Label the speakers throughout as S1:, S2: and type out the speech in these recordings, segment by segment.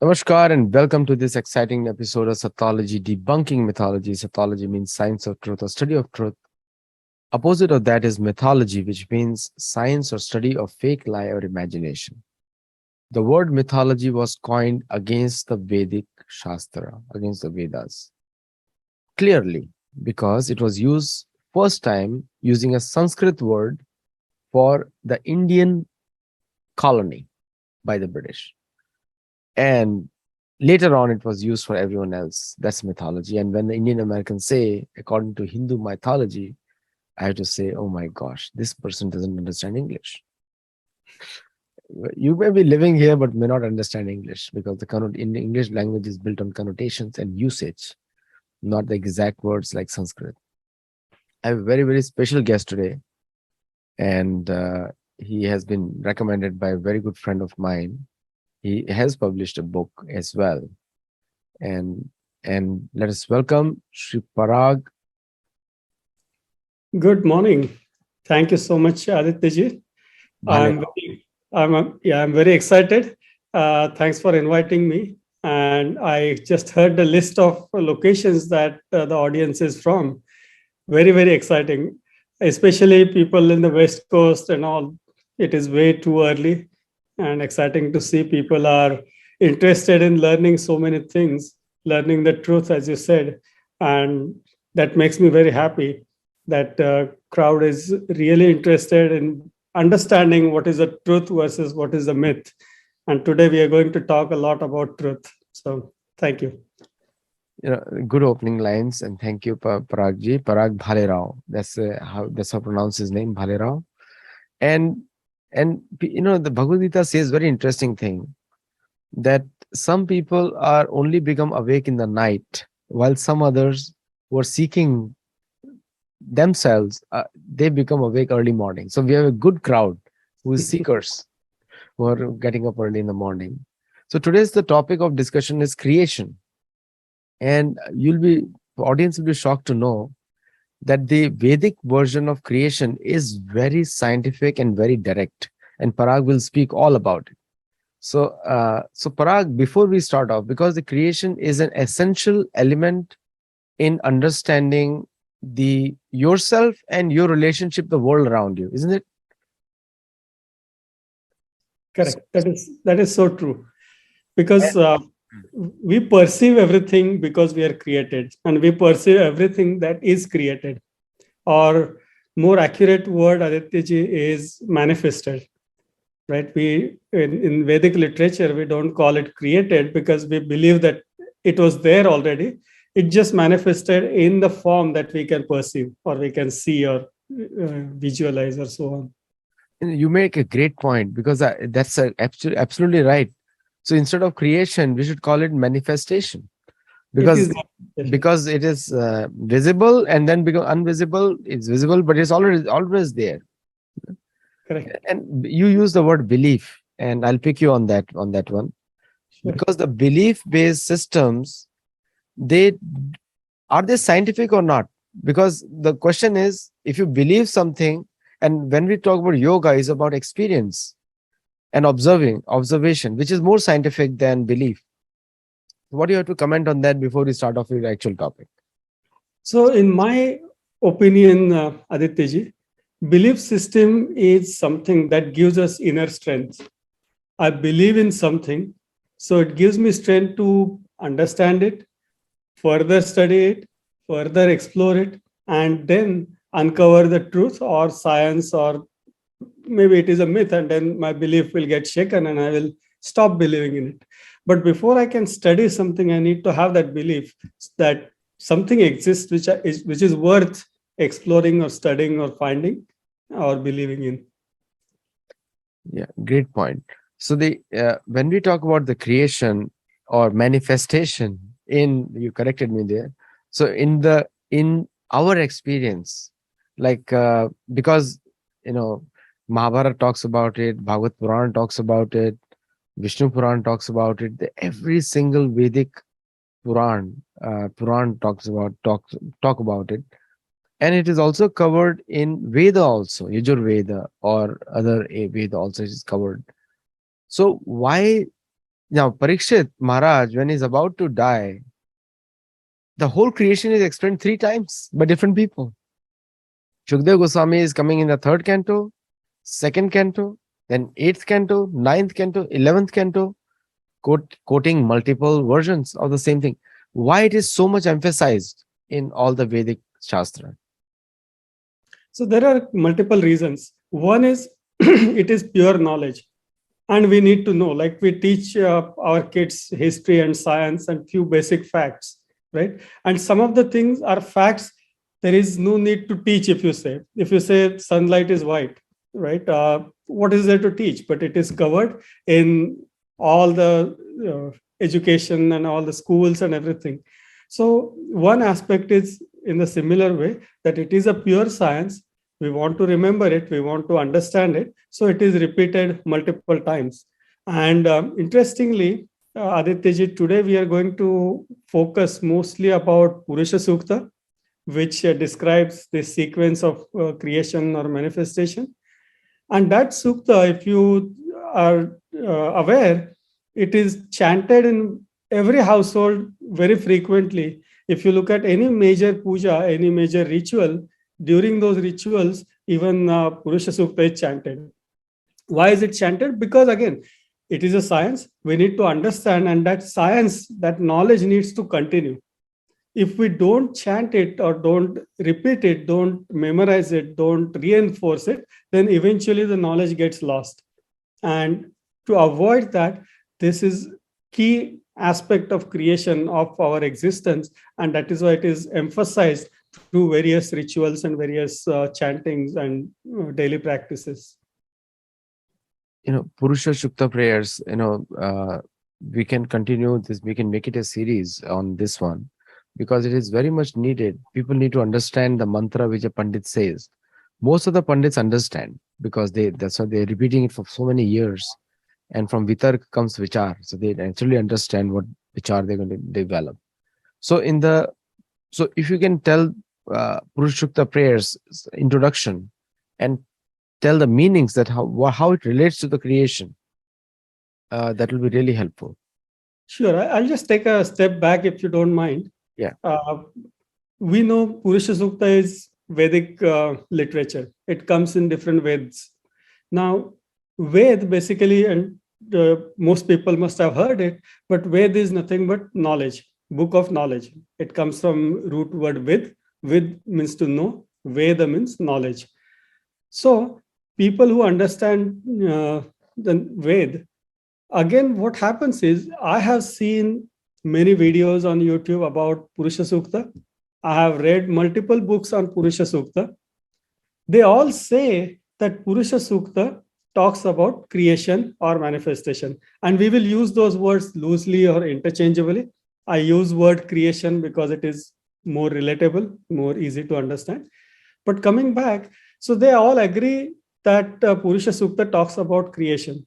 S1: Namaskar and welcome to this exciting episode of Sattology, debunking mythology. Sattology means science of truth or study of truth. Opposite of that is mythology, which means science or study of fake lie or imagination. The word mythology was coined against the Vedic Shastra, against the Vedas, clearly because it was used first time using a Sanskrit word for the Indian colony by the British. And later on, it was used for everyone else. That's mythology. And when the Indian Americans say, according to Hindu mythology, I have to say, oh my gosh, this person doesn't understand English. You may be living here, but may not understand English because in English language is built on connotations and usage, not the exact words like Sanskrit. I have a very, very special guest today, and he has been recommended by a very good friend of mine. He has published a book as well. And let us welcome Shri Parag.
S2: Good morning. Thank you so much, Aditya.
S1: Bhalera.
S2: I'm very excited. Thanks for inviting me. And I just heard the list of locations that the audience is from. Very, very exciting, especially people in the West Coast and all. It is way too early and exciting to see people are interested in learning so many things, learning the truth, as you said. And that makes me very happy that crowd is really interested in understanding what is the truth versus what is the myth. And today we are going to talk a lot about truth. So thank you.
S1: Good opening lines, and thank you, Paragji. Parag Bhalerao. That's how pronounce his name, Bhalerao. And the Bhagavad Gita says very interesting thing that some people are only become awake in the night, while some others who are seeking themselves, they become awake early morning. So we have a good crowd who is seekers, who are getting up early in the morning. So today's the topic of discussion is creation. And audience will be shocked to know that the Vedic version of creation is very scientific and very direct. And Parag will speak all about it. So Parag, before we start off, because the creation is an essential element in understanding the yourself and your relationship, the world around you, isn't it?
S2: Correct. That is so true. Because we perceive everything because we are created, and we perceive everything that is created. Or more accurate word, Aditya is manifested. Right? We in Vedic literature we don't call it created because we believe that it was there already. It just manifested in the form that we can perceive or we can see or visualize or so on.
S1: You make a great point because that's absolutely right. So instead of creation, we should call it manifestation
S2: It is
S1: because it is visible and then become invisible. It's visible, but it's always there.
S2: correct.
S1: And you use the word belief, and I'll pick you on that one
S2: Sure.
S1: because the belief-based systems, they are they scientific or not? Because the question is, if you believe something, and when we talk about yoga, is about experience and observation, which is more scientific than belief. What do you have to comment on that before we start off with the actual topic?
S2: So, in my opinion, Aditya belief system is something that gives us inner strength. I believe in something, so it gives me strength to understand it, further study it, further explore it, and then uncover the truth or science, or maybe it is a myth, and then my belief will get shaken and I will stop believing in it. But before I can study something, I need to have that belief that something exists which is worth exploring or studying or finding or believing in.
S1: Yeah, great point. So the when we talk about the creation or manifestation, you corrected me there. So in our experience, like because you know Mahabharata talks about it, Bhagavad Puran talks about it, Vishnu Puran talks about it. Every single Vedic Puran talk about it, and it is also covered in Veda also, Yajur Veda or other Veda also is covered. So why Now, Parikshit Maharaj, when he's about to die, the whole creation is explained three times by different people. Shukdev Goswami is coming in the third canto, second canto, then eighth canto, ninth canto, 11th canto, quoting multiple versions of the same thing. Why it is so much emphasized in all the Vedic Shastra?
S2: So there are multiple reasons. One is it is pure knowledge, and we need to know. Like we teach our kids history and science and few basic facts, right? And some of the things are facts. There is no need to teach. If you say sunlight is white, right? What is there to teach? But it is covered in all the education and all the schools and everything. So one aspect is in the similar way that it is a pure science. We want to remember it, we want to understand it, so it is repeated multiple times. And interestingly, Adityaji, today we are going to focus mostly about Purusha Sukta, which describes the sequence of creation or manifestation. And that sukta, if you are aware, it is chanted in every household very frequently. If you look at any major puja, any major ritual, during those rituals, even Purusha Sukta is chanted. Why is it chanted? Because again, it is a science. We need to understand, and that science, that knowledge needs to continue. If we don't chant it or don't repeat it, don't memorize it, don't reinforce it, then eventually the knowledge gets lost. And to avoid that, this is key aspect of creation of our existence, and that is why it is emphasized through various rituals and various chantings and daily practices.
S1: Purusha Shukta prayers, we can continue this, we can make it a series on this one because it is very much needed. People need to understand the mantra which a Pandit says. Most of the Pandits understand because that's why they're repeating it for so many years. And from Vitark comes Vichar. So they actually understand what Vichar they're going to develop. So if you can tell Purusha Shukta prayers introduction and tell the meanings that how it relates to the creation, that will be really helpful.
S2: Sure, I'll just take a step back if you don't mind.
S1: Yeah.
S2: We know Purusha Sukta is Vedic literature. It comes in different Veds. Now, Ved basically, and most people must have heard it, but Ved is nothing but knowledge, book of knowledge. It comes from root word Vid. Vid means to know, Veda means knowledge. So, people who understand the Ved, again, what happens is I have seen many videos on YouTube about Purusha Sukta. I have read multiple books on Purusha Sukta. They all say that Purusha Sukta talks about creation or manifestation. And we will use those words loosely or interchangeably. I use word creation because it is more relatable, more easy to understand. But coming back, so they all agree that Purusha Sukta talks about creation.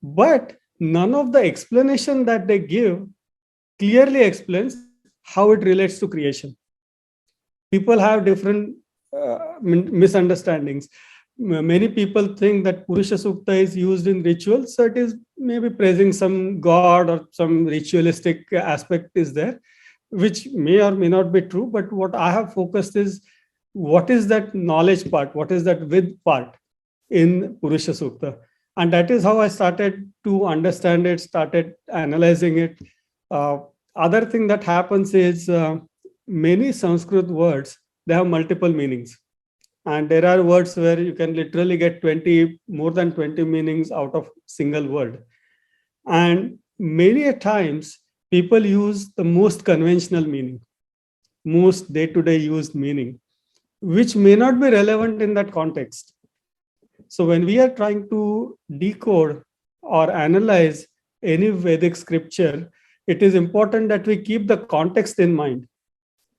S2: But none of the explanation that they give clearly explains how it relates to creation. People have different misunderstandings. Many people think that Purusha Sukta is used in rituals, so it is maybe praising some god or some ritualistic aspect is there, which may or may not be true. But what I have focused is what is that knowledge part, what is that with part in Purusha Sukta. And that is how I started to understand it, started analyzing it. Other thing that happens is many Sanskrit words, they have multiple meanings. And there are words where you can literally get more than 20 meanings out of single word. And many a times people use the most conventional meaning, most day-to-day used meaning, which may not be relevant in that context. So when we are trying to decode or analyze any Vedic scripture, it is important that we keep the context in mind.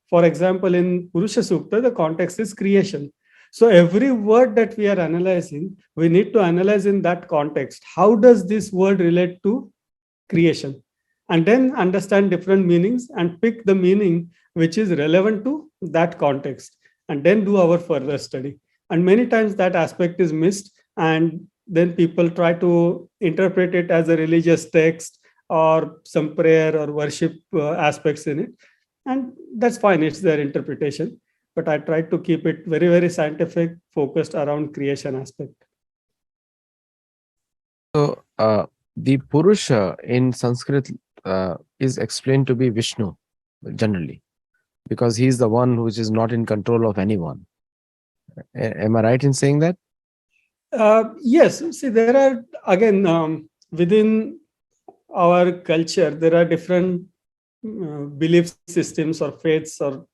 S2: For example, in Purusha Sukta, the context is creation. So every word that we are analyzing, we need to analyze in that context. How does this word relate to creation? And then understand different meanings and pick the meaning which is relevant to that context, and then do our further study. And many times that aspect is missed, and then people try to interpret it as a religious text or some prayer or worship aspects in it. And that's fine, it's their interpretation. But I tried to keep it very, very scientific, focused around creation aspect.
S1: So, the Purusha in Sanskrit is explained to be Vishnu generally, because he is the one which is not in control of anyone. Am I right in saying that?
S2: Yes, see, there are, again, within our culture, there are different belief systems or faiths or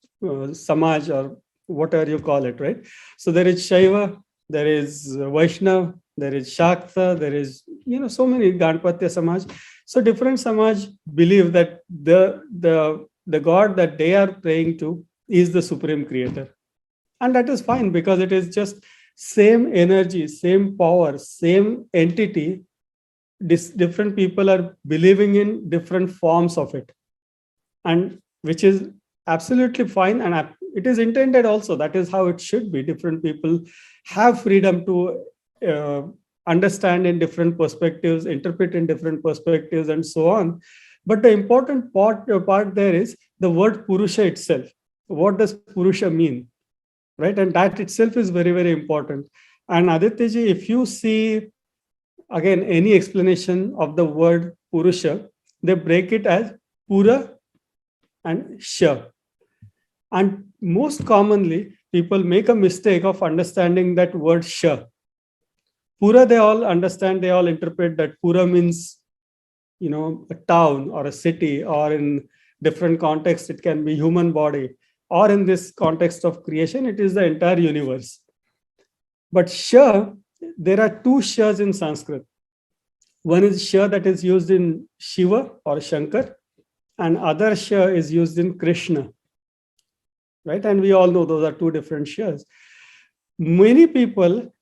S2: samaj or whatever you call it, right? So there is Shaiva, there is Vaishnav, there is Shakta, there is, so many Ganpatya Samaj. So different Samaj believe that the God that they are praying to is the supreme creator. And that is fine, because it is just same energy, same power, same entity. Different people are believing in different forms of it, and which is absolutely fine, and it is intended also. That is how it should be. Different people have freedom to understand in different perspectives, interpret in different perspectives, and so on. But the important part there is the word Purusha itself. What does Purusha mean, right? And that itself is very, very important. And Adityaji, if you see again any explanation of the word Purusha, they break it as Pura and Sha. And most commonly, people make a mistake of understanding that word Sha. Pura, they all understand, they all interpret that Pura means, a town or a city, or in different contexts, it can be human body, or in this context of creation, it is the entire universe. But Sha, there are two Shas in Sanskrit. One is Sha that is used in Shiva or Shankar, and other Sha is used in Krishna, right? And we all know those are two different Shas. Many people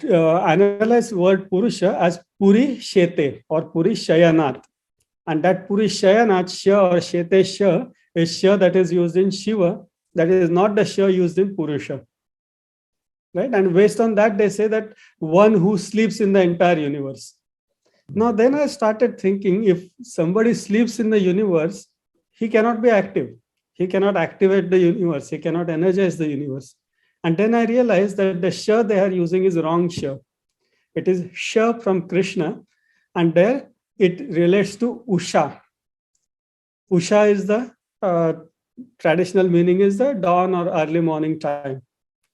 S2: analyze word Purusha as Puri Shete or Puri Shayanath. And that Puri Shayanath Sha or Shete Sha is Sha that is used in Shiva. That is not the Sha used in Purusha. Right? And based on that, they say that one who sleeps in the entire universe. Now, then I started thinking, if somebody sleeps in the universe, he cannot be active. He cannot activate the universe. He cannot energize the universe. And then I realized that the Sha they are using is wrong Sha. It is Sha from Krishna, and there it relates to Usha. Usha is the traditional meaning is the dawn or early morning time,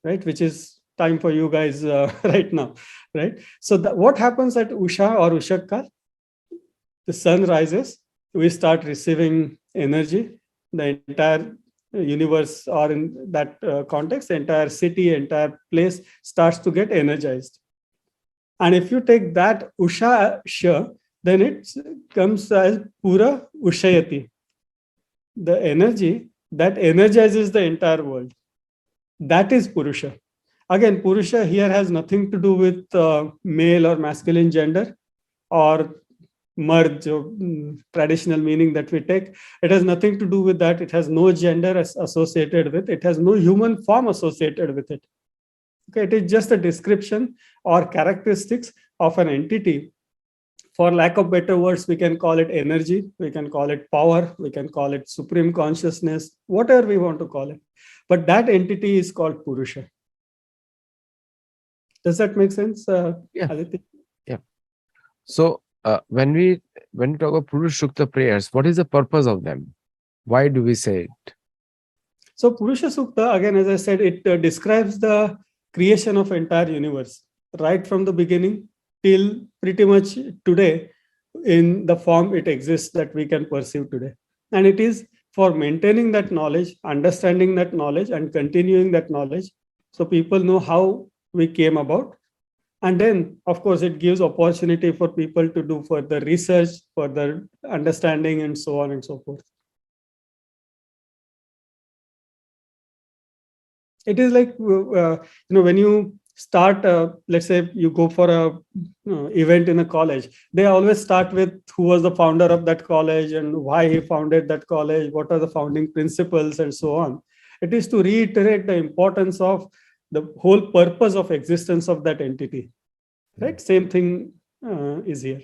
S2: right? Which is time for you guys right now, right? So what happens at Usha or Ushakar? The sun rises, we start receiving energy. The entire universe, or in that context, the entire city, entire place starts to get energized. And if you take that Usha Sha, then it comes as Pura Ushayati, the energy that energizes the entire world. That is Purusha. Again, Purusha here has nothing to do with male or masculine gender or merge or traditional meaning that we take. It has nothing to do with that. It has no gender associated with it. It has no human form associated with it. Okay, it is just a description or characteristics of an entity. For lack of better words, we can call it energy, we can call it power, we can call it supreme consciousness, whatever we want to call it. But that entity is called Purusha. Does that make sense,
S1: Yeah.
S2: Aditya?
S1: Yeah. So when we talk about Purusha Sukta prayers, what is the purpose of them? Why do we say it?
S2: So Purusha Sukta, again, as I said, it describes the creation of entire universe, right from the beginning till pretty much today, in the form it exists that we can perceive today. And it is for maintaining that knowledge, understanding that knowledge, and continuing that knowledge, so people know how we came about. And then, of course, it gives opportunity for people to do further research, further understanding, and so on and so forth. It is like, when you start, let's say you go for a event in a college, they always start with who was the founder of that college and why he founded that college, what are the founding principles, and so on. It is to reiterate the importance of the whole purpose of existence of that entity, right? Same thing is here.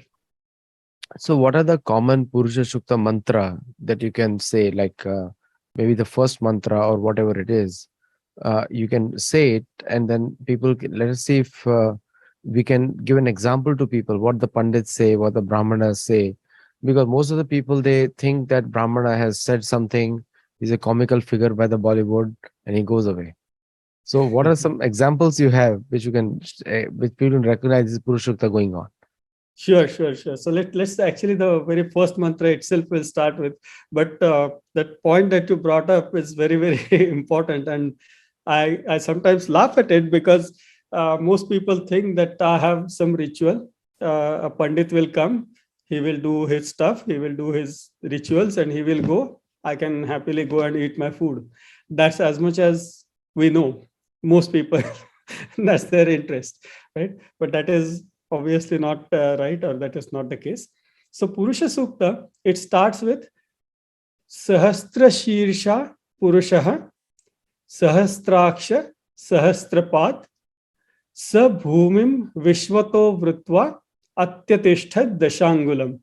S1: So, what are the common Purusha Sukta mantra that you can say, like maybe the first mantra or whatever it is? You can say it, and then let us see if we can give an example to people what the Pandits say, what the Brahmanas say. Because most of the people, they think that Brahmana has said something, he's a comical figure by the Bollywood, and he goes away. So, what are some examples you have which you can, which people recognize is Purusha Sukta going on?
S2: Sure, sure, sure. So let's actually the very first mantra itself will start with, but that point that you brought up is very very important, and I sometimes laugh at it because most people think that I have some ritual. A pandit will come, he will do his stuff, he will do his rituals, and he will go. I can happily go and eat my food. That's as much as we know. Most people, that's their interest, right? But that is obviously not right, or that is not the case. So Purusha Sukta, it starts with Sahasra Shirsha Purushaha Sahasraksha Sahasrapad Sa Bhumim Vishwato Vrutva Atyatishthad Dashangulam.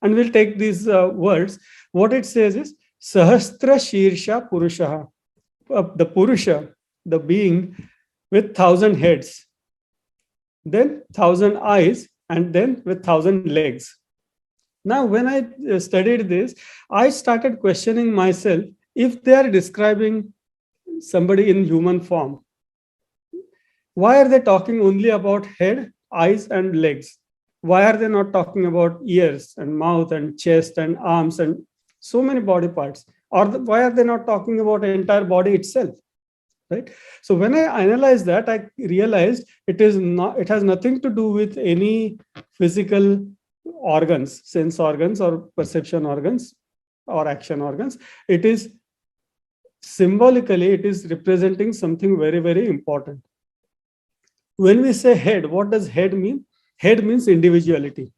S2: And we'll take these words. What it says is Sahasra Shirsha Purushaha, the Purusha, the being with 1,000 heads, then 1,000 eyes, and then with 1,000 legs. Now, when I studied this, I started questioning myself, if they are describing somebody in human form, why are they talking only about head, eyes, and legs? Why are they not talking about ears and mouth and chest and arms and so many body parts? Or why are they not talking about the entire body itself? Right. So when I analyzed that, I realized it has nothing to do with any physical organs, sense organs or perception organs or action organs. It is symbolically, it is representing something very very important. When we say head, what does head mean? Head means individuality,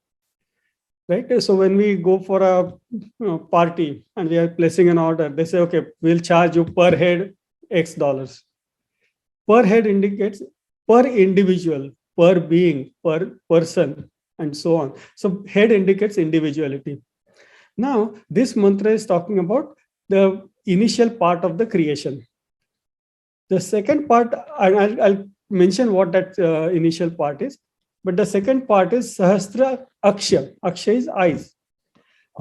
S2: right? So when we go for a party and we are placing an order, they say, okay, we'll charge you per head X dollars. Per head indicates per individual, per being, per person, and so on. So head indicates individuality. Now, this mantra is talking about the initial part of the creation. The second part, I'll mention what that initial part is. But the second part is Sahasra Aksha. Aksha is eyes.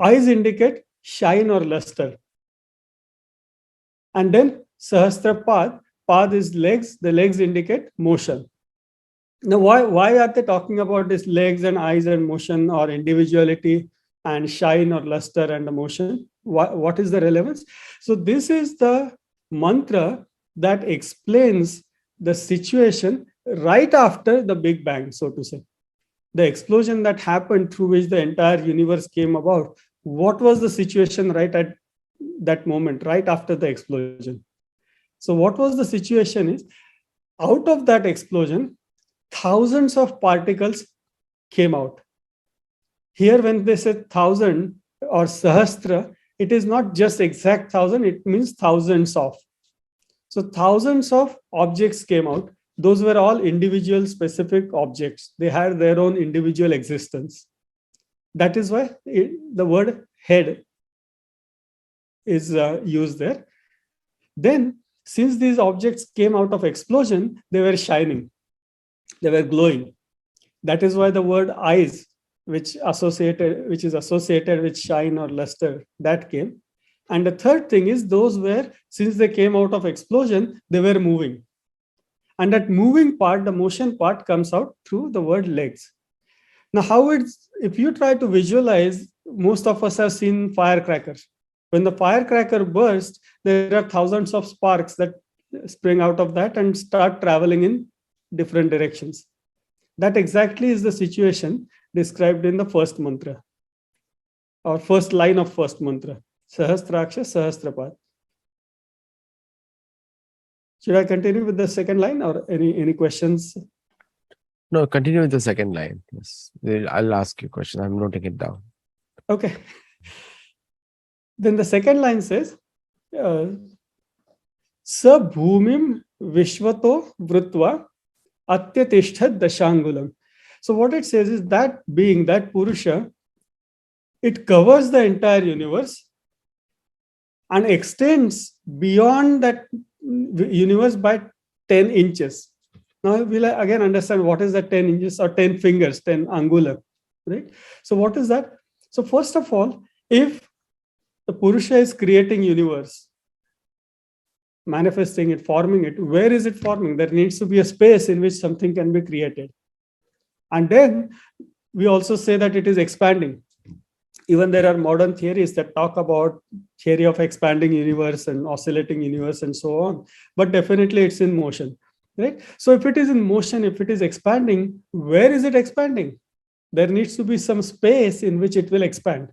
S2: Eyes indicate shine or luster. And then Sahasra Pad. Pad is legs. The legs indicate motion. Now, why are they talking about this legs and eyes and motion or individuality and shine or luster and emotion? What is the relevance? So this is the mantra that explains the situation right after the Big Bang, so to say. The explosion that happened through which the entire universe came about. What was the situation right at that moment, right after the explosion? So what was the situation is, out of that explosion, thousands of particles came out. Here, when they say 1,000 or sahasra, it is not just exact 1,000, it means thousands of. So thousands of objects came out. Those were all individual specific objects. They had their own individual existence. That is why the word head is used there. Then, since these objects came out of explosion, they were shining. They were glowing. That is why the word eyes, which is associated with shine or luster, that came. And the third thing is, those were, since they came out of explosion, they were moving. And that moving part, the motion part, comes out through the word legs. Now, if you try to visualize, most of us have seen firecrackers. When the firecracker bursts, there are thousands of sparks that spring out of that and start traveling in different directions. That exactly is the situation described in the first mantra, or first line of first mantra. Sahasraksha Sahasrapad. Should I continue with the second line, or any questions?
S1: No, continue with the second line. Yes, I'll ask you a question. I'm noting it down.
S2: Okay. Then the second line says, Sa bhumim vishvato vrutva atyatishthad dashangulam. So what it says is, that being, that Purusha, It covers the entire universe and extends beyond that universe by 10 inches. Now we'll again understand what is the 10 inches or 10 fingers, 10 angular, right? So what is that? So first of all, if the Purusha is creating universe, manifesting it, forming it, where is it forming? There needs to be a space in which something can be created. And then we also say that it is expanding. Even there are modern theories that talk about theory of expanding universe and oscillating universe and so on, but definitely it's in motion, right? So if it is in motion, if it is expanding, where is it expanding? There needs to be some space in which it will expand,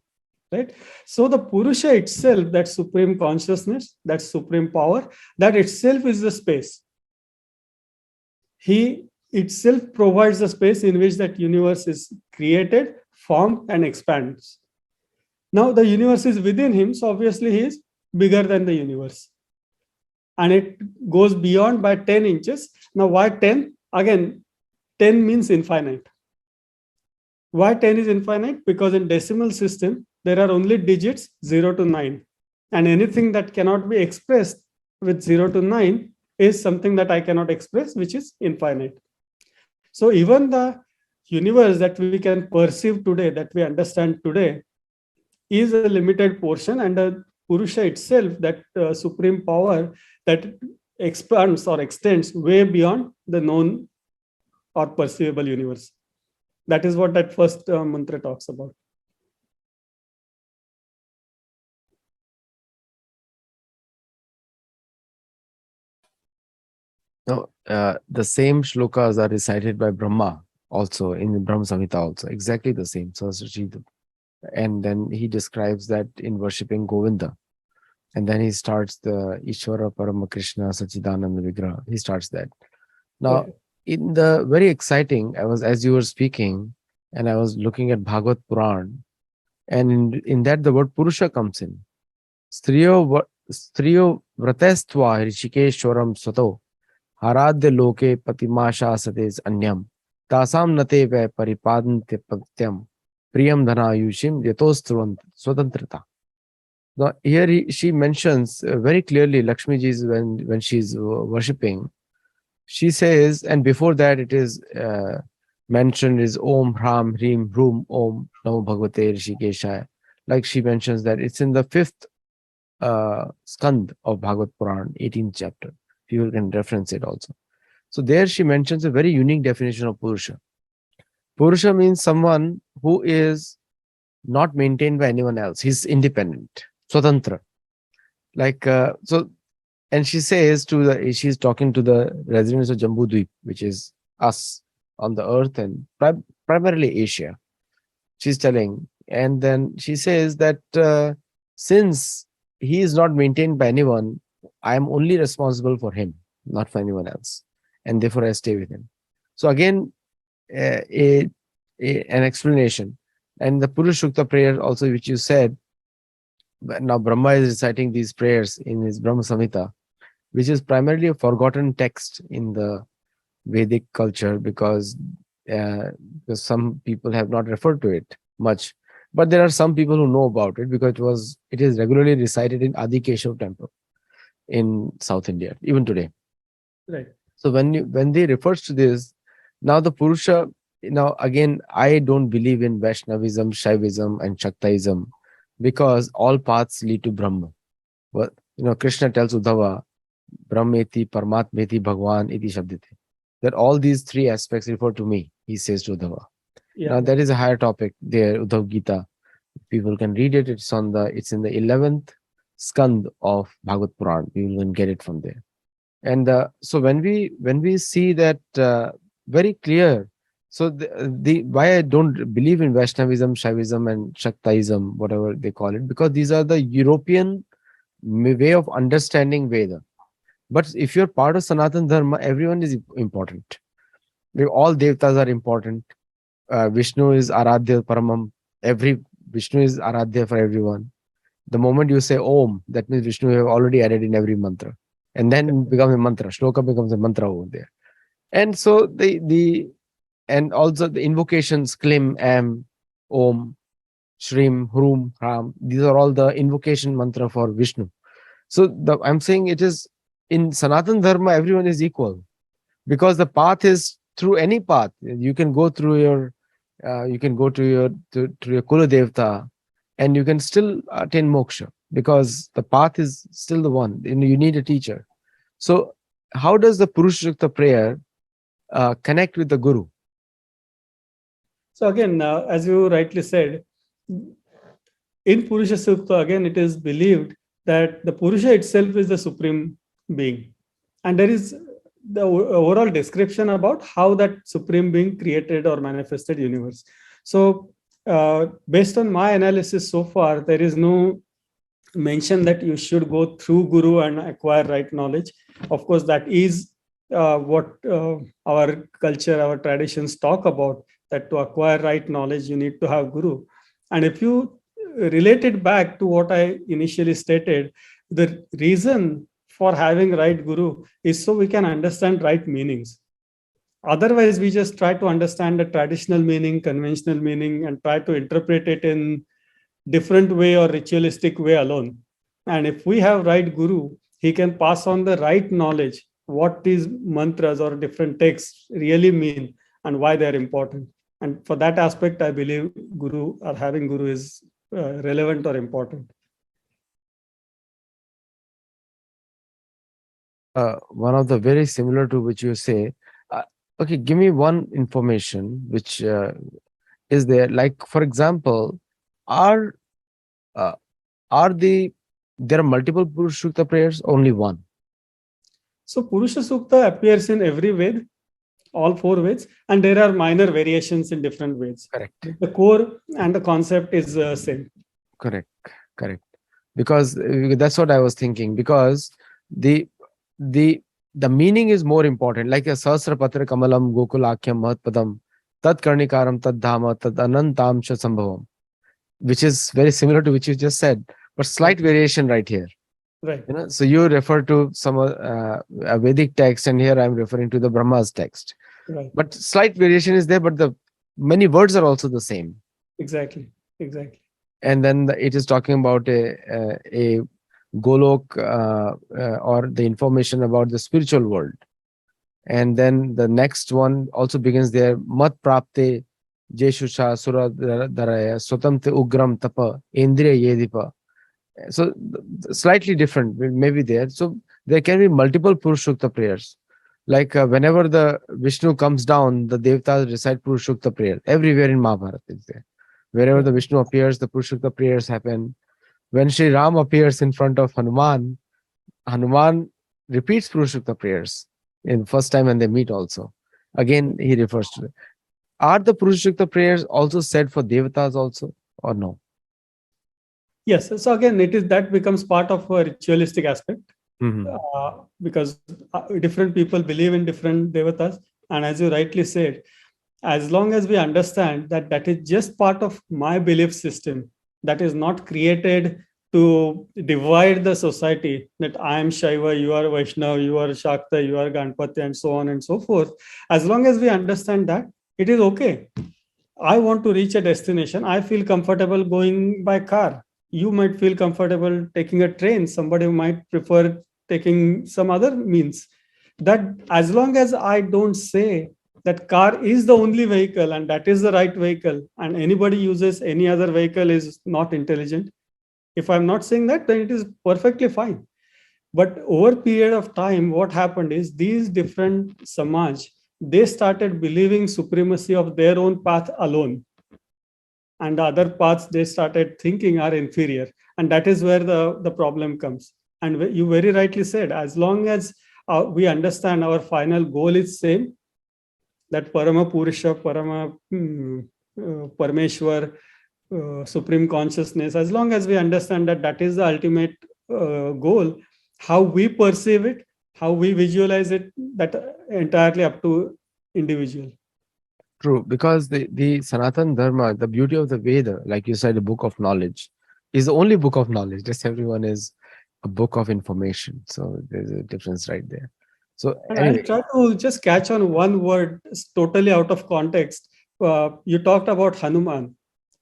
S2: right? So the Purusha itself, that supreme consciousness, that supreme power, that itself is the space. He itself provides the space in which that universe is created, formed, and expands. Now the universe is within him, so obviously he is bigger than the universe. And it goes beyond by 10 inches. Now, why 10? Again, 10 means infinite. Why 10 is infinite? Because in decimal system, there are only digits 0 to 9. And anything that cannot be expressed with 0 to 9 is something that I cannot express, which is infinite. So even the universe that we can perceive today, that we understand today, is a limited portion, and the Purusha itself, that supreme power that expands or extends way beyond the known or perceivable universe. That is what that first mantra talks about.
S1: No, the same shlokas are recited by Brahma also in the Brahma Samhita also, exactly the same. Sahasrachita. And then he describes that in worshipping Govinda. And then he starts the Ishvara Parama Krishna Sachidananda Vigraha. He starts that. Now,
S2: Okay.
S1: in the very exciting, I was, as you were speaking, and I was looking at Bhagavad Puran, and in that the word Purusha comes in. Striyo vratestva Rishikeshwaram Sato Haradya Loke Patimasha Sates Anyam Tasam Nate Ve Paripadante Patyam Priyam Dhanayushim Yatostruant Swatantrata. Now, here she mentions very clearly Lakshmi ji when she's worshipping. She says, and before that it is mentioned is Om Hram Hrim Hrum Om Namo Bhagavate Rishikeshaya. Like she mentions that it's in the fifth skand of Bhagavad Puran, 18th chapter. People can reference it also. So there she mentions a very unique definition of Purusha. Purusha means someone who is not maintained by anyone else. He's independent, Swatantra. Like, so, and she says she's talking to the residents of Jambu Dweep, which is us on the earth and primarily Asia. She's telling, and then she says that since he is not maintained by anyone, I am only responsible for him, not for anyone else. And therefore I stay with him. So again, an explanation. And the Purusha Sukta prayer also, which you said, now Brahma is reciting these prayers in his Brahma Samhita, which is primarily a forgotten text in the Vedic culture because some people have not referred to it much. But there are some people who know about it because it is regularly recited in Adi Keshav temple in South India, even today.
S2: Right.
S1: So when they refers to this, now the Purusha, now again, I don't believe in Vaishnavism, Shaivism, and Shaktaism because all paths lead to Brahma. Well, Krishna tells Uddhava, Brahmeti, Paramatmeti, Bhagwan, iti Shabdite. That all these three aspects refer to me, he says to Uddhava.
S2: Yeah.
S1: Now that is a higher topic there, Uddhav Gita. People can read it. It's in the 11th skand of Bhagavad Puran. You can get it from there. And so when we see that very clear, so the why I don't believe in Vaishnavism, Shaivism, and Shaktaism, whatever they call it, because these are the European way of understanding Veda. But if you're part of Sanatan Dharma, everyone is important. All devtas are important. Vishnu is Aradhya Paramam. Vishnu is Aradhya for everyone. The moment you say Om, that means Vishnu you have already added in every mantra. And then it becomes a mantra. Shloka becomes a mantra over there. And so and also the invocations, Klim, Am, Om. Shrim, Hrum, Ram. These are all the invocation mantra for Vishnu. So I'm saying it is in Sanatan Dharma, everyone is equal because the path is through any path. You can go through your, you can go to your Kula Devta, and you can still attain moksha because the path is still the one. You need a teacher. So, how does the Purusha Sukta prayer connect with the Guru?
S2: So again, as you rightly said, in Purusha Sukta, again, it is believed that the Purusha itself is the supreme being. And there is the overall description about how that supreme being created or manifested universe. So, based on my analysis so far, there is no mention that you should go through Guru and acquire right knowledge. Of course, that is what our culture, our traditions talk about, that to acquire right knowledge, you need to have Guru. And if you relate it back to what I initially stated, the reason for having right Guru is so we can understand right meanings. Otherwise, we just try to understand the traditional meaning, conventional meaning, and try to interpret it in different way or ritualistic way alone. And if we have right Guru, he can pass on the right knowledge, what these mantras or different texts really mean and why they are important. And for that aspect, I believe Guru or having Guru is relevant or important.
S1: One of the very similar to which you say, uh, okay, give me one information which is there. Like, for example, are uh, are there are multiple Purusha Sukta prayers? Only one.
S2: So Purusha Sukta appears in every Ved, all four Veds, and there are minor variations in different Veds.
S1: Correct.
S2: The core and the concept is same.
S1: Correct. Correct. Because that's what I was thinking. Because the the the meaning is more important. Like a Sahasra Patra Kamalam Gokulakyam Mahatpadam Tat Karnikaram Tad Dhama Tad Anantam Cha Sambhavam, which is very similar to which you just said, but slight variation right here.
S2: Right.
S1: So you refer to some a Vedic text, and here I'm referring to the Brahma's text.
S2: Right.
S1: But slight variation is there, but the many words are also the same.
S2: Exactly. Exactly.
S1: And then it is talking about a Golok or the information about the spiritual world. And then the next one also begins there. Mat prapte jeshusha sura daraya swatamte ugram tapa indriya yedipa. So slightly different, maybe there. So there can be multiple Purusha prayers. Like whenever the Vishnu comes down, the Devatas recite Purusha prayer. Everywhere in Mahabharata is there. Wherever the Vishnu appears, the Purusha prayers happen. When Sri Ram appears in front of Hanuman, Hanuman repeats Purusha prayers in the first time when they meet also. Again, he refers to it. Are the Purusha prayers also said for Devatas also or no?
S2: Yes. So again, it is that becomes part of a ritualistic aspect because different people believe in different devatas. And as you rightly said, as long as we understand that that is just part of my belief system, that is not created to divide the society, that I am Shaiva, you are Vaishnava, you are Shakta, you are Ganpati, and so on and so forth. As long as we understand that, it is okay. I want to reach a destination. I feel comfortable going by car. You might feel comfortable taking a train. Somebody might prefer taking some other means. That as long as I don't say that car is the only vehicle and that is the right vehicle, and anybody uses any other vehicle is not intelligent. If I'm not saying that, then it is perfectly fine. But over a period of time, what happened is these different samaj, they started believing supremacy of their own path alone, and the other paths they started thinking are inferior, and that is where the problem comes. And you very rightly said, as long as we understand our final goal is same, that Parama Purusha, Parama Parameshwar, supreme consciousness, as long as we understand that that is the ultimate goal, how we perceive it, how we visualize it, that entirely up to individual.
S1: True, because the Sanatan Dharma, the beauty of the Veda, like you said, a book of knowledge, is the only book of knowledge. Just everyone is a book of information. So there's a difference right there. So
S2: And I'll
S1: anyway,
S2: try to just catch on one word totally out of context. You talked about Hanuman.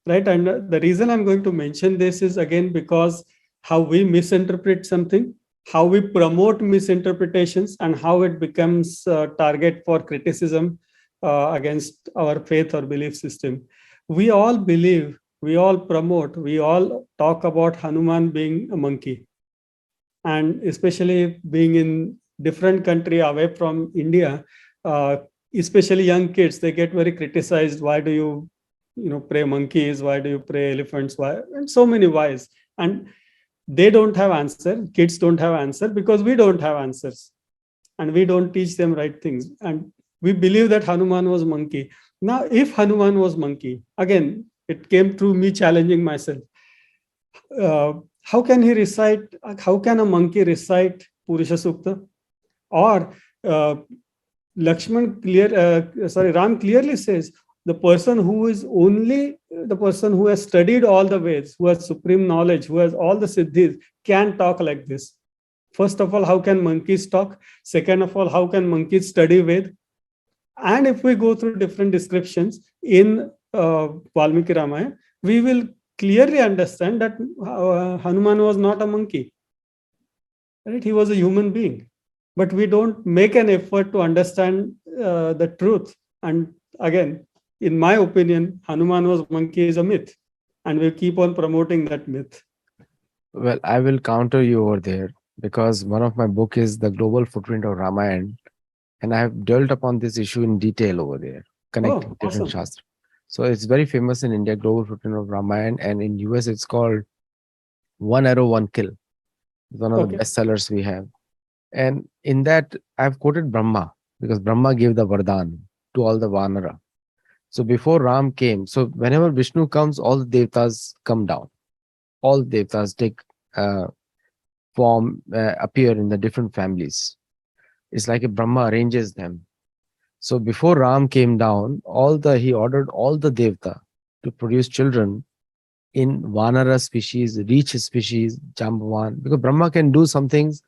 S2: right? And the reason I'm going to mention this is again because how we misinterpret something, how we promote misinterpretations, and how it becomes a target for criticism against our faith or belief system. We all believe, we all promote, we all talk about Hanuman being a monkey, and especially being in different country away from India, uh, especially young kids, they get very criticized. Why do you pray monkeys? Why do you pray elephants? Why? And so many whys. And they don't have answer. Kids don't have answer because we don't have answers, and we don't teach them right things. And we believe that Hanuman was monkey. Now, if Hanuman was monkey, again, it came through me challenging myself. How can he recite? How can a monkey recite Purusha Sukta? Or uh, Ram clearly says the person who is only the person who has studied all the Veds, who has supreme knowledge, who has all the siddhis, can talk like this. First of all, how can monkeys talk? Second of all, how can monkeys study Ved? And if we go through different descriptions in Valmiki Ramayana, we will clearly understand that Hanuman was not a monkey, right? He was a human being. But we don't make an effort to understand the truth. And again, in my opinion, Hanuman was monkey is a myth, and we keep on promoting that myth.
S1: Well, I will counter you over there because one of my book is The Global Footprint of Ramayana, and I have dwelt upon this issue in detail over there, connecting
S2: Oh,
S1: different
S2: awesome.
S1: shastra. So it's very famous in India, Global Footprint of Ramayana, and in US it's called One Arrow, One Kill. It's one of the
S2: Okay.
S1: best sellers we have. And in that, I've quoted Brahma because Brahma gave the Vardhan to all the Vanara. So before Ram came, so whenever Vishnu comes, all the Devtas come down. All the Devtas take form, appear in the different families. It's like a Brahma arranges them. So before Ram came down, he ordered all the Devta to produce children in Vanara species, rich species, Jambavan, because Brahma can do some things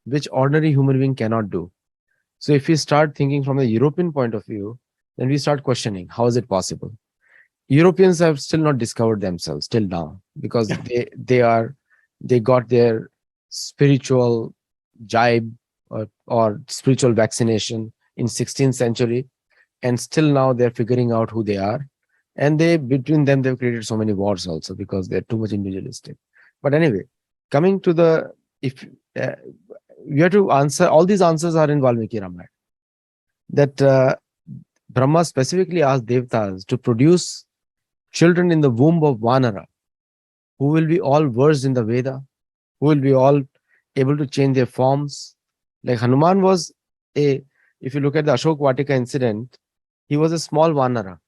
S1: which ordinary human being cannot do. So if we start thinking from the European point of view, then we start questioning how is it possible? Europeans have still not discovered themselves till now because
S2: Yeah.
S1: they got their spiritual jibe or spiritual vaccination in 16th century, and still now they're figuring out who they are, and they between them they've created so many wars also because they're too much individualistic. But anyway, coming to the if uh, you have to answer all these answers are in Valmiki Ramayana, that Brahma specifically asked devtas to produce children in the womb of Vanara who will be all versed in the Veda, who will be all able to change their forms. Like Hanuman was if you look at the Ashok Vatika incident, he was a small Vanara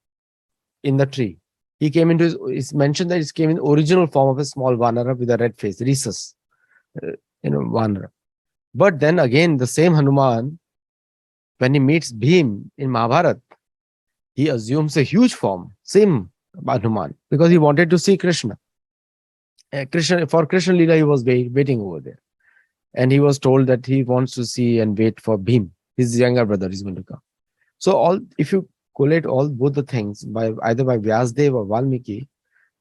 S1: in the tree. He came into it's mentioned that he came in original form of a small Vanara with a red face, Rhesus, uh, Vanara. But then again, the same Hanuman, when he meets Bhim in Mahabharata, he assumes a huge form, same Hanuman, because he wanted to see Krishna. For Krishna Lila, he was waiting over there. And he was told that he wants to see and wait for Bhim, his younger brother is going to come. So if you collate both the things by either by Vyasdev or Valmiki,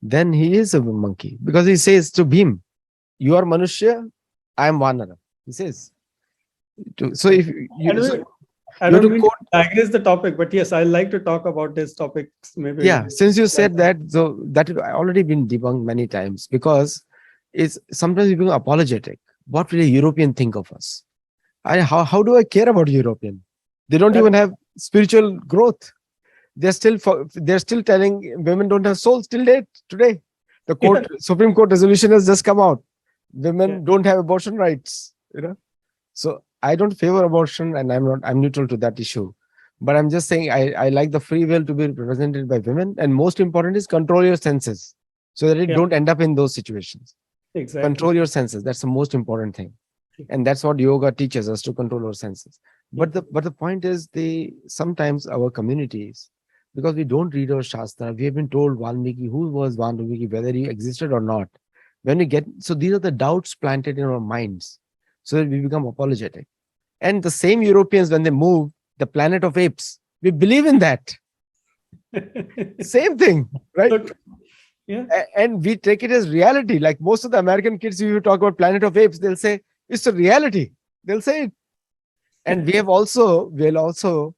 S1: then he is a monkey because he says to Bhim, "You are Manushya, I am Vanara." He says. So if
S2: And
S1: you so
S2: I
S1: you have
S2: don't
S1: to
S2: mean to
S1: quote,
S2: digress the topic, but yes, I like to talk about these topics. Maybe.
S1: yeah. Since you said that, so that has already been debunked many times because it's sometimes we become apologetic. What will a European think of us? How do I care about European? They don't even
S2: Correct.
S1: have spiritual growth. They're still telling women don't have souls till date today. The
S2: Yeah.
S1: Supreme Court resolution has just come out.
S2: Yeah.
S1: Women don't have abortion rights. So I don't favor abortion, and I'm neutral to that issue. But I'm just saying I like the free will to be represented by women, and most important is control your senses so that it
S2: Yeah.
S1: don't end up in those situations.
S2: Exactly.
S1: Control your senses. That's the most important thing, and that's what yoga teaches us, to control our senses.
S2: Yeah.
S1: But the point is, they sometimes our communities, because we don't read our shastra, we have been told Valmiki, who was Valmiki, whether he existed or not. When we get, so these are the doubts planted in our minds, so that we become apologetic. And the same Europeans, when they move the planet of apes, we believe in that. Same thing, right?
S2: So true. Yeah.
S1: And we take it as reality. Like most of the American kids, if you talk about Planet of Apes, they'll say it's a reality. They'll say it. And we'll also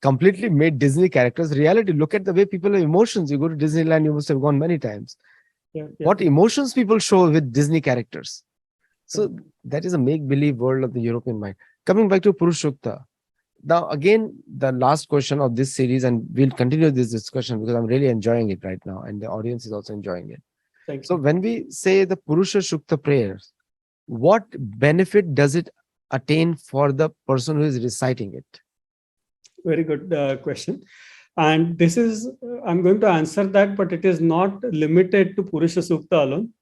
S1: completely made Disney characters reality. Look at the way people have emotions. You go to Disneyland, you must have gone many times.
S2: Yeah. Yeah.
S1: What emotions people show with Disney characters. So
S2: Correct.
S1: that is a make-believe world of the European mind. Coming back to Purushokta. Now, again, the last question of this series, and we'll continue this discussion because I'm really enjoying it right now, and the audience is also enjoying it.
S2: Thank
S1: So,
S2: you.
S1: when we say the Purusha Shukta prayers, what benefit does it attain for the person who is reciting it?
S2: Very good question. And this is, I'm going to answer that, but it is not limited to Purusha Sukta alone.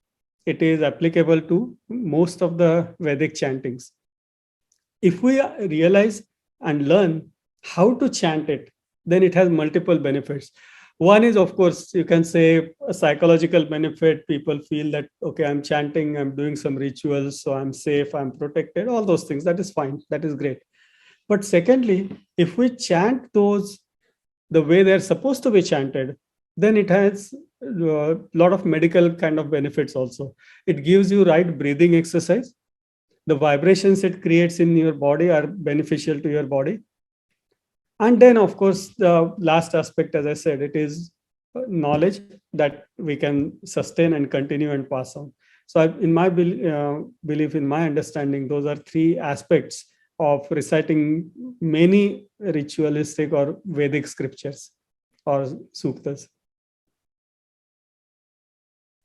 S2: It is applicable to most of the Vedic chantings. If we realize and learn how to chant it, then it has multiple benefits. One is, of course, you can say a psychological benefit. People feel that, okay, I'm chanting, I'm doing some rituals, so I'm safe, I'm protected, all those things. That is fine. That is great. But secondly, if we chant those the way they're supposed to be chanted, then it has a lot of medical kind of benefits also. It gives you right breathing exercise. The vibrations it creates in your body are beneficial to your body. And then, of course, the last aspect, as I said, it is knowledge that we can sustain and continue and pass on. So, in my belief, in my understanding, those are three aspects of reciting many ritualistic or Vedic scriptures or suktas.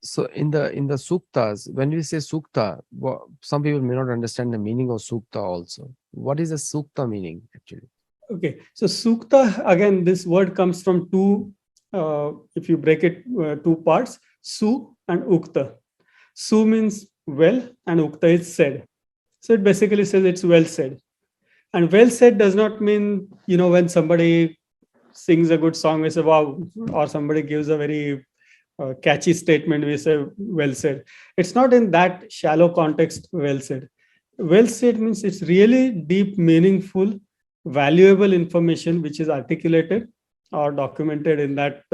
S1: So, in the suktas, when we say sukta, some people may not understand the meaning of sukta also. What is a sukta meaning actually?
S2: Okay, so sukta, again, this word comes from two, if you break it, two parts, su and ukta. Su means well, and ukta is said. So it basically says it's well said. And well said does not mean, when somebody sings a good song, we say, wow, or somebody gives a very catchy statement, we say, well said. It's not in that shallow context, well said. Well said means it's really deep, meaningful, valuable information which is articulated or documented in that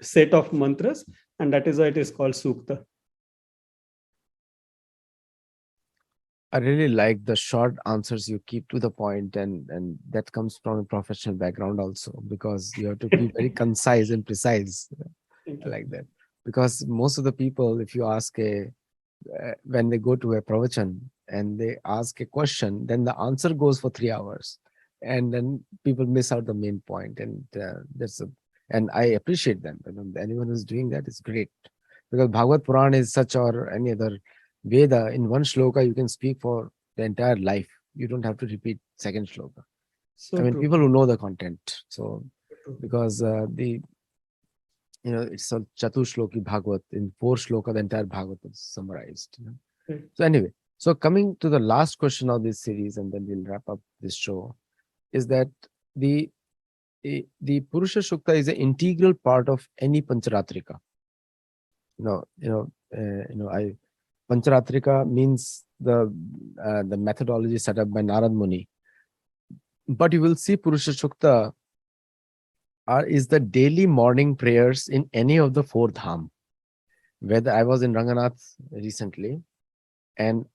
S2: set of mantras, and that is why it is called sukta.
S1: I really like the short answers you keep to the point, and that comes from a professional background also, because you have to be very concise and precise.
S2: Thank
S1: I
S2: you.
S1: like that, because most of the people, if you ask when they go to a pravachan and they ask a question, then the answer goes for 3 hours, and then people miss out the main point, and and I appreciate them. Anyone who's doing that is great, because Bhagavad Puran is such, or any other Veda, in one shloka you can speak for the entire life. You don't have to repeat second shloka. I
S2: So
S1: mean,
S2: true.
S1: people who know the content. So
S2: True.
S1: because the it's a Chatushloki Bhagavad. In four shloka, the entire Bhagavad is summarized.
S2: Right.
S1: So anyway, so coming to the last question of this series, and then we'll wrap up this show, is that the the Purusha Shukta is an integral part of any Pancharatrika. You know, you know, I Pancharatrika means the methodology set up by Narad Muni. But you will see Purusha Shukta is the daily morning prayers in any of the four dham. Whether I was in Ranganath recently, and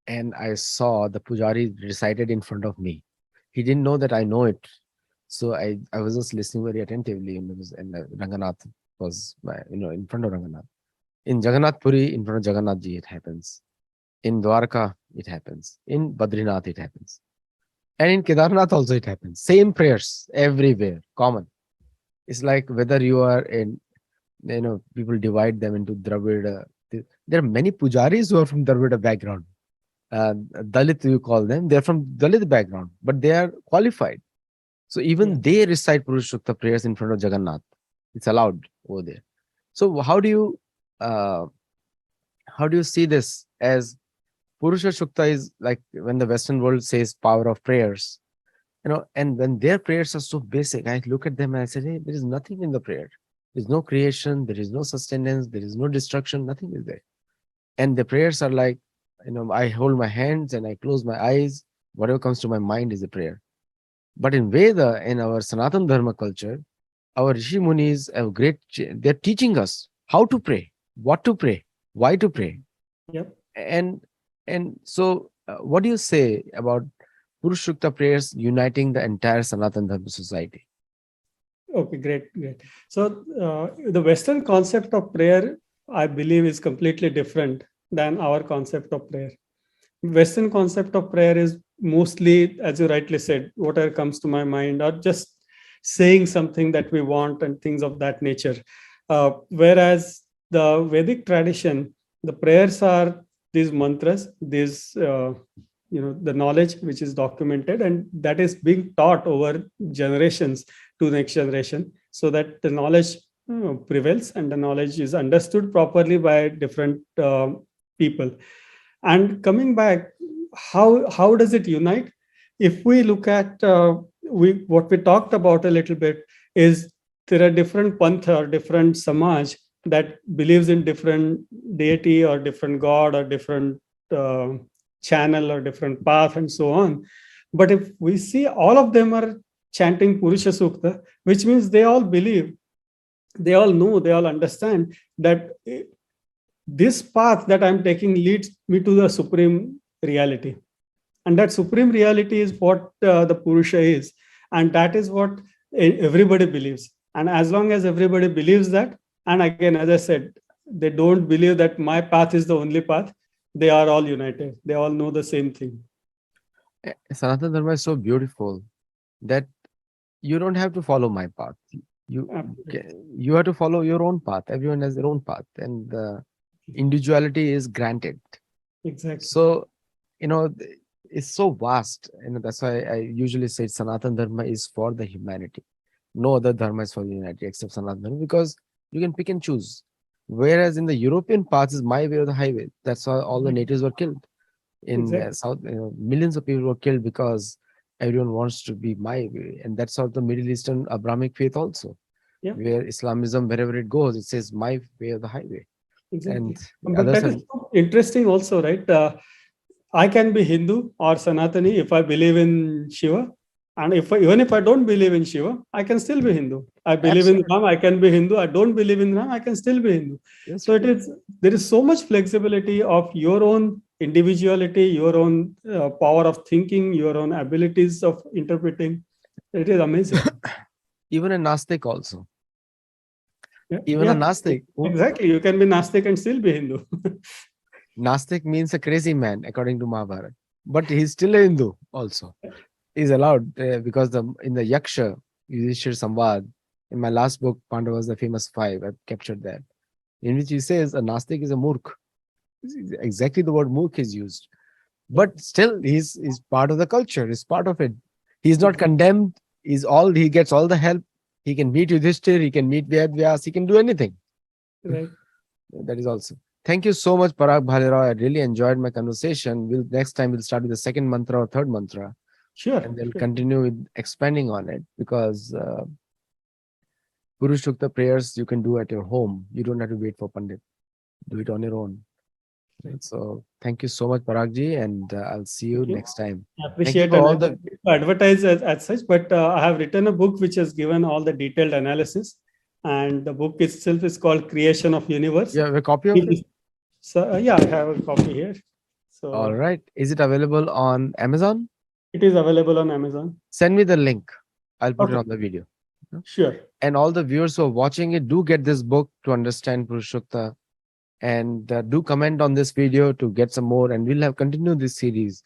S1: I saw the pujari recited in front of me. He didn't know that I know it, so I was just listening very attentively. And Ranganath was in front of Ranganath. In Jagannath Puri, in front of Jagannath Ji, it happens. In Dwarka, it happens. In Badrinath, it happens. And in Kedarnath also it happens. Same prayers everywhere, common. It's like whether you are in, people divide them into Dravida. There are many pujaris who are from Dravida background. Dalit, you call them. They're from Dalit background, but they are qualified. So
S2: Yeah.
S1: even they recite Purushokta prayers in front of Jagannath. It's allowed over there. So uh, how do you see this as Purusha Shukta is like when the Western world says power of prayers, and when their prayers are so basic, I look at them and I say, hey, there is nothing in the prayer. There's no creation, there is no sustenance, there is no destruction, nothing is there. And the prayers are like, I hold my hands and I close my eyes. Whatever comes to my mind is a prayer. But in Veda, in our Sanatan Dharma culture, our Rishi Munis have they're teaching us how to pray, what to pray, why to pray.
S2: Yep.
S1: And so what do you say about Purushukta prayers uniting the entire Sanatan Dharma society?
S2: Okay, great, great. So the Western concept of prayer, I believe, is completely different than our concept of prayer. Western concept of prayer is mostly, as you rightly said, whatever comes to my mind, or just saying something that we want and things of that nature. Whereas the Vedic tradition, the prayers are these mantras, these the knowledge which is documented, and that is being taught over generations to next generation, so that the knowledge prevails and the knowledge is understood properly by different people. And coming back, how does it unite? If we look at we what we talked about a little bit, is there are different pantha or different samaj that believes in different deity or different god or different uh, channel or different path and so on. But if we see, all of them are chanting Purusha Sukta, which means they all believe, they all know, they all understand that this path that I'm taking leads me to the supreme reality. And that supreme reality is what the Purusha is. And that is what everybody believes. And as long as everybody believes that, and again, as I said, they don't believe that my path is the only path, they are all united. They all know the same thing.
S1: Sanatana Dharma is so beautiful that you don't have to follow my path.
S2: Absolutely.
S1: You have to follow your own path. Everyone has their own path, and the individuality is granted.
S2: Exactly.
S1: So, it's so vast. That's why I usually say Sanatana Dharma is for the humanity. No other dharma is for the humanity except Sanatana Dharma, because you can pick and choose. Whereas in the European path is my way or the highway. That's why all the natives were killed in
S2: Exactly.
S1: South. Millions of people were killed because everyone wants to be my way, and that's how the Middle Eastern Abrahamic faith also,
S2: Yeah,
S1: where Islamism, wherever it goes, it says my way or the highway, and
S2: exactly. But
S1: others
S2: that
S1: have.
S2: is so interesting also, right? I can be Hindu or Sanatani if I believe in Shiva. And even if I don't believe in Shiva, I can still be Hindu. I believe in
S1: Absolutely.
S2: Ram, I can be Hindu. I don't believe in Ram, I can still be Hindu.
S1: That's
S2: So
S1: right.
S2: there is so much flexibility of your own individuality, your own power of thinking, your own abilities of interpreting. It is amazing.
S1: Even a Nastic also.
S2: Yeah,
S1: Even a
S2: yeah,
S1: Nastic.
S2: exactly. You can be Nastik and still be Hindu.
S1: Nastic means a crazy man, according to Mahabharata. But he's still a Hindu also. He's allowed because in the Yaksha, Yudhishthir Samvad, in my last book, Pandavas, the famous five, I've captured that, in which he says a Nastic is a Murk. Exactly the word Murk is used.
S2: Yeah,
S1: But still, he's part of the culture, he's part of it. He's not
S2: exactly.
S1: condemned. He gets all the help. He can meet Yudhishthir, he can meet Vyad Vyas, he can do anything.
S2: Right.
S1: That is also. Thank you so much, Parag Bhalerao. I really enjoyed my conversation. Next time we'll start with the second mantra or third mantra,
S2: Sure.
S1: and then
S2: Sure.
S1: continue with expanding on it, because Purushukta prayers you can do at your home. You don't have to wait for Pandit. Do it on your own.
S2: Right.
S1: So thank you so much, Paragji, and I'll see you
S2: Thank you.
S1: next time.
S2: I
S1: Thank you
S2: appreciate,
S1: for
S2: and I
S1: all the.
S2: don't advertise as such, but I have written a book which has given all the detailed analysis, and the book itself is called Creation of Universe.
S1: You have a copy of
S2: It
S1: it?
S2: is- So yeah, I have a copy here.
S1: All
S2: So
S1: right. Is it available on Amazon?
S2: it is available on Amazon.
S1: Send me the link. I'll put it
S2: Okay,
S1: on the video.
S2: sure.
S1: And all the viewers who are watching it, do get this book to understand Purushokta, and do comment on this video to get some more, and we'll have continued this series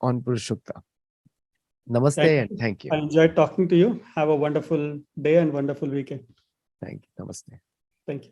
S1: on Purushokta.
S2: Thank
S1: Namaste and
S2: you.
S1: thank you.
S2: I enjoyed talking to you. Have a wonderful day and wonderful weekend.
S1: Thank you. Namaste.
S2: Thank you.